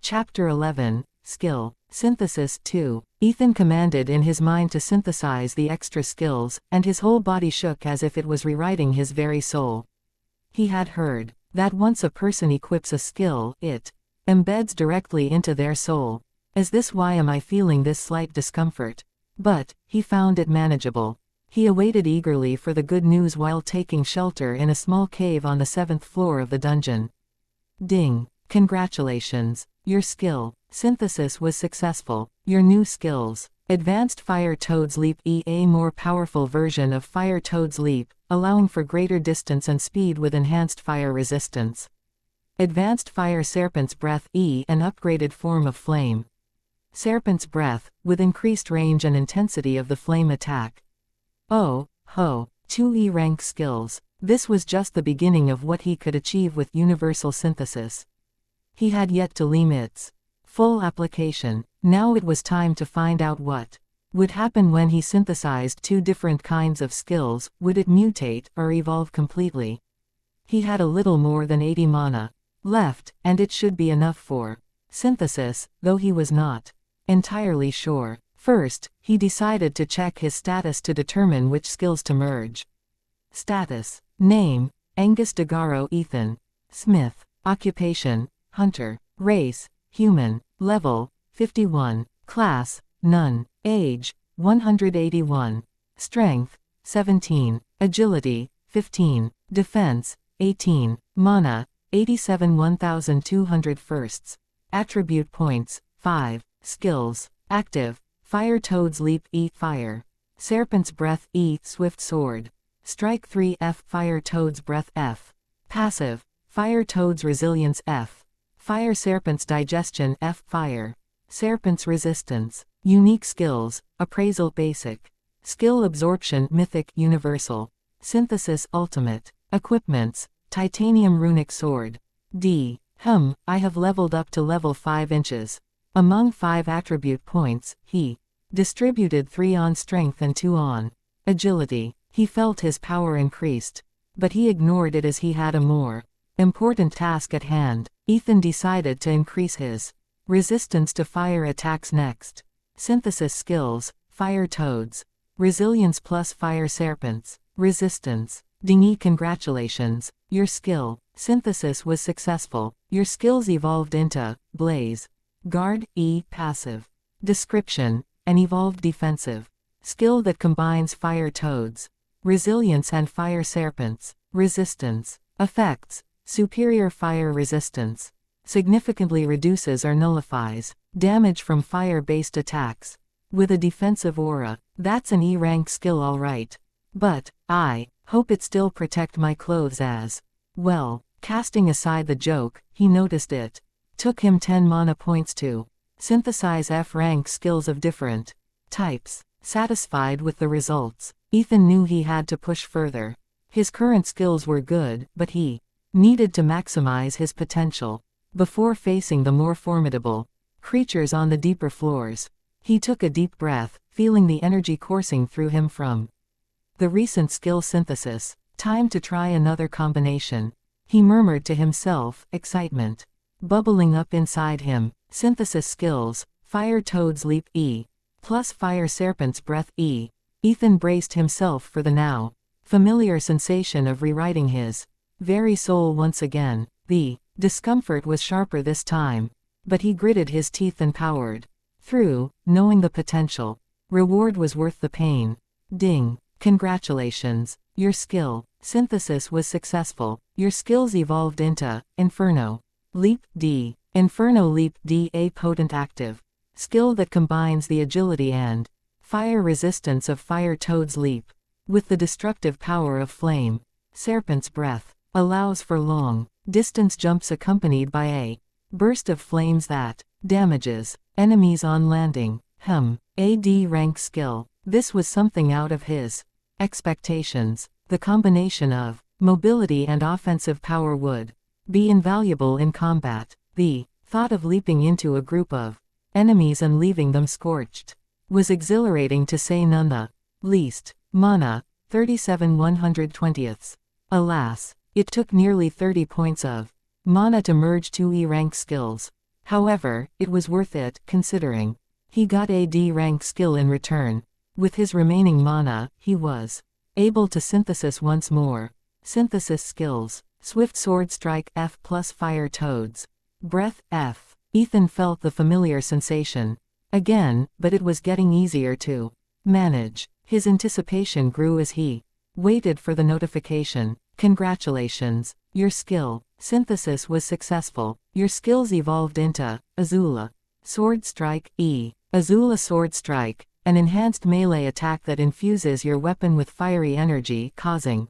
Chapter 11, Skill, Synthesis 2. Ethan commanded in his mind to synthesize the extra skills, and his whole body shook as if it was rewriting his very soul. He had heard that once a person equips a skill, it embeds directly into their soul. Is this why am I feeling this slight discomfort? But he found it manageable. He awaited eagerly for the good news while taking shelter in a small cave on the 7th floor of the dungeon. Ding! Congratulations! Your skill synthesis was successful. Your new skills. Advanced Fire Toad's Leap E, a more powerful version of Fire Toad's Leap, allowing for greater distance and speed with enhanced fire resistance. Advanced Fire Serpent's Breath E, an upgraded form of flame. Serpent's Breath, with increased range and intensity of the flame attack. Oh, ho, 2E rank skills. This was just the beginning of what he could achieve with universal synthesis. He had yet to learn its full application. Now it was time to find out what would happen when he synthesized two different kinds of skills. Would it mutate or evolve completely? He had a little more than 80 mana left, and it should be enough for synthesis, though he was not entirely sure. First, he decided to check his status to determine which skills to merge. Status. Name: Angus DeGaro Ethan Smith. Occupation: Hunter. Race: Human. Level: 51. Class: None. Age: 181. Strength: 17. Agility: 15. Defense: 18. Mana: 87 1200 firsts. Attribute points: 5. Skills. Active: Fire Toad's Leap E, Fire. Serpent's Breath E, Swift Sword. Strike 3 F, Fire Toad's Breath F. Passive: Fire Toad's Resilience F. Fire Serpent's Digestion F, Fire. Serpent's Resistance. Unique skills: Appraisal Basic. Skill Absorption Mythic Universal. Synthesis Ultimate. Equipments: Titanium Runic Sword. D. I have leveled up to level 5 inches. Among 5 attribute points, he distributed 3 on strength and 2 on agility. He felt his power increased, but he ignored it as he had a more important task at hand. Ethan decided to increase his resistance to fire attacks next. Synthesis skills: Fire Toads. Resilience plus Fire Serpents. Resistance. Dingy, congratulations. Your skill synthesis was successful. Your skills evolved into Blaze. Guard E, passive. Description: an evolved defensive skill that combines Fire Toads, Resilience and Fire Serpents. Resistance. Effects: superior fire resistance. Significantly reduces or nullifies damage from fire-based attacks. With a defensive aura. That's an E-rank skill alright. But I hope it still protect my clothes as well. Casting aside the joke, he noticed it took him 10 mana points to synthesize F-rank skills of different types. Satisfied with the results, Ethan knew he had to push further. His current skills were good, but he needed to maximize his potential before facing the more formidable creatures on the deeper floors. He took a deep breath, feeling the energy coursing through him from the recent skill synthesis. Time to try another combination. He murmured to himself, excitement bubbling up inside him. Synthesis skills: Fire Toad's Leap E, plus Fire Serpent's Breath E. Ethan braced himself for the now familiar sensation of rewriting his very soul once again. The discomfort was sharper this time, but he gritted his teeth and powered through, knowing the potential reward was worth the pain. Ding! Congratulations. Your skill synthesis was successful. Your skills evolved into Inferno. Leap D. Inferno Leap D, a potent active skill that combines the agility and fire resistance of Fire Toad's Leap with the destructive power of Flame. Serpent's Breath allows for long distance jumps accompanied by a burst of flames that damages enemies on landing. A D rank skill. This was something out of his expectations. The combination of mobility and offensive power would be invaluable in combat. The thought of leaping into a group of enemies and leaving them scorched was exhilarating to say none the least. Mana: 37 120ths. Alas, it took nearly 30 points of mana to merge 2 E-rank skills. However, it was worth it, considering. He got a D rank skill in return. With his remaining mana, he was able to synthesis once more. Synthesis skills. Swift Sword Strike F plus Fire Toads. Breath F. Ethan felt the familiar sensation again, but it was getting easier to manage. His anticipation grew as he waited for the notification. Congratulations, your skill synthesis was successful. Your skills evolved into Azula Sword Strike E. Azula Sword Strike, an enhanced melee attack that infuses your weapon with fiery energy, causing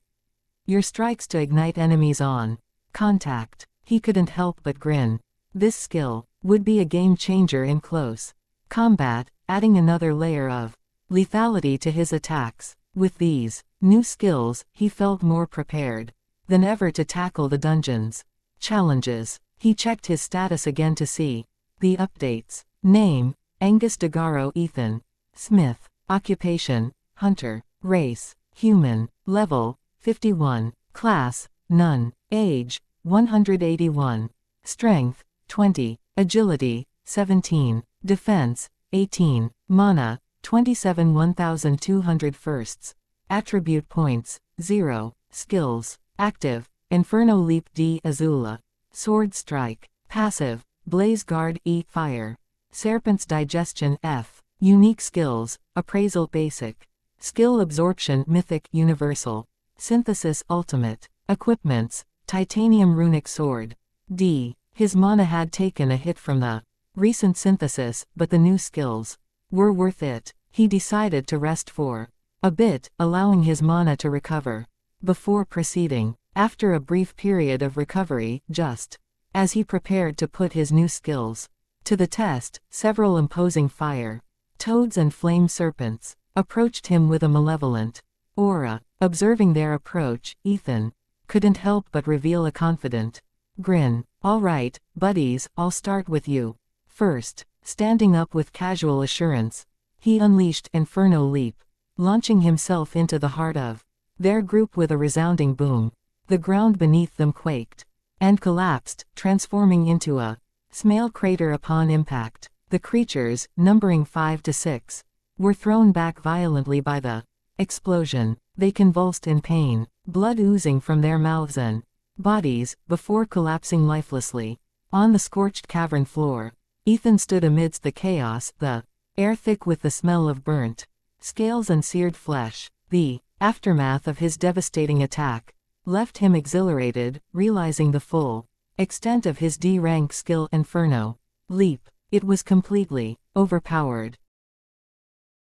your strikes to ignite enemies on contact. He couldn't help but grin. This skill would be a game changer in close combat, adding another layer of lethality to his attacks. With these new skills, he felt more prepared than ever to tackle the dungeon's challenges. He checked his status again to see the updates. Name: Angus DeGaro Ethan Smith. Occupation: Hunter. Race: Human. Level: 51. Class: None. Age: 181. Strength: 20. Agility: 17. Defense: 18. Mana: 27 1200 firsts. Attribute points: 0. Skills. Active: Inferno Leap D. Azula Sword Strike. Passive: Blaze Guard E. Fire. Serpent's Digestion F. Unique skills: Appraisal Basic. Skill Absorption Mythic Universal. Synthesis Ultimate. Equipments: Titanium Runic Sword. D. His mana had taken a hit from the recent synthesis, but the new skills were worth it. He decided to rest for a bit, allowing his mana to recover before proceeding. After a brief period of recovery, just as he prepared to put his new skills to the test, several imposing fire toads and flame serpents approached him with a malevolent aura. Observing their approach, Ethan couldn't help but reveal a confident grin. "All right, buddies, I'll start with you first." Standing up with casual assurance, he unleashed Inferno Leap, launching himself into the heart of their group with a resounding boom. The ground beneath them quaked and collapsed, transforming into a small crater upon impact. The creatures, numbering 5 to 6, were thrown back violently by the explosion. They convulsed in pain, blood oozing from their mouths and bodies, before collapsing lifelessly on the scorched cavern floor. Ethan stood amidst the chaos, the air thick with the smell of burnt scales and seared flesh. The aftermath of his devastating attack left him exhilarated, realizing the full extent of his D-rank skill Inferno Leap. It was completely overpowered.